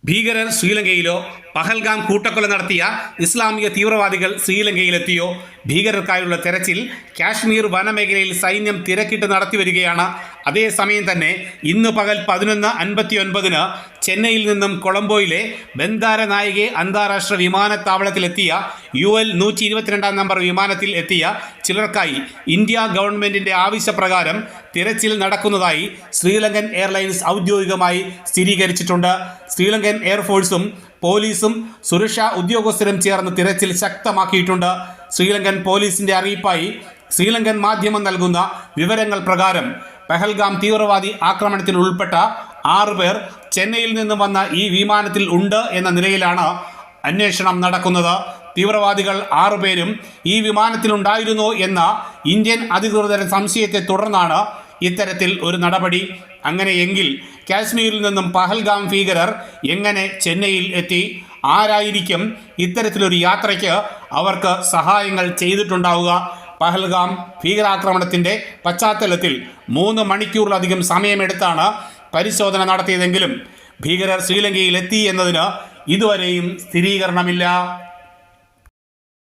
ഭീകരർ ശ്രീലങ്കയിലോ? പഹൽഗാം കൂട്ടക്കൊല നടത്തിയ ഇസ്ലാമിക തീവ്രവാദികൾ ശ്രീലങ്കയിലെത്തിയോ? ഭീകരർക്കായുള്ള തെരച്ചിൽ കാശ്മീർ വനമേഖലയിൽ സൈന്യം തിരക്കിട്ട് നടത്തിവരികയാണ്. അതേസമയം തന്നെ ഇന്ന് പകൽ 11:59 ചെന്നൈയിൽ നിന്നും കൊളംബോയിലെ ബന്ദാരനായികെ അന്താരാഷ്ട്ര വിമാനത്താവളത്തിലെത്തിയ UL 122 നമ്പർ വിമാനത്തിൽ എത്തിയ ചിലർക്കായി ഇന്ത്യ ഗവൺമെന്റിന്റെ ആവശ്യപ്രകാരം തിരച്ചിൽ നടക്കുന്നതായി ശ്രീലങ്കൻ എയർലൈൻസ് ഔദ്യോഗികമായി സ്ഥിരീകരിച്ചിട്ടുണ്ട്. ശ്രീലങ്കൻ എയർഫോഴ്സും പോലീസും സുരക്ഷാ ഉദ്യോഗസ്ഥരും ചേർന്ന് തിരച്ചിൽ ശക്തമാക്കിയിട്ടുണ്ട്. ശ്രീലങ്കൻ പോലീസിന്റെ അറിയിപ്പായി ശ്രീലങ്കൻ മാധ്യമം നൽകുന്ന വിവരങ്ങൾ പ്രകാരം പഹൽഗാം തീവ്രവാദി ആക്രമണത്തിൽ ഉൾപ്പെട്ട 6 പേർ ചെന്നൈയിൽ നിന്നും വന്ന ഈ വിമാനത്തിൽ ഉണ്ട് എന്ന നിലയിലാണ് അന്വേഷണം നടക്കുന്നത്. തീവ്രവാദികൾ 6 പേരും ഈ വിമാനത്തിലുണ്ടായിരുന്നോ എന്ന ഇന്ത്യൻ അധികൃതരുടെ സംശയത്തെ തുടർന്നാണ് ഇത്തരത്തിൽ ഒരു നടപടി. അങ്ങനെയെങ്കിൽ കാശ്മീരിൽ നിന്നും പഹൽഗാം ഭീകരർ എങ്ങനെ ചെന്നൈയിൽ എത്തി? ആരായിരിക്കും ഇത്തരത്തിലൊരു യാത്രയ്ക്ക് അവർക്ക് സഹായങ്ങൾ ചെയ്തിട്ടുണ്ടാവുക? പഹൽഗാം ഭീകരാക്രമണത്തിൻ്റെ പശ്ചാത്തലത്തിൽ 3 മണിക്കൂറിലധികം സമയമെടുത്താണ് പരിശോധന നടത്തിയതെങ്കിലും ഭീകരർ ശ്രീലങ്കയിൽ എത്തി എന്നതിന് ഇതുവരെയും സ്ഥിരീകരണമില്ല.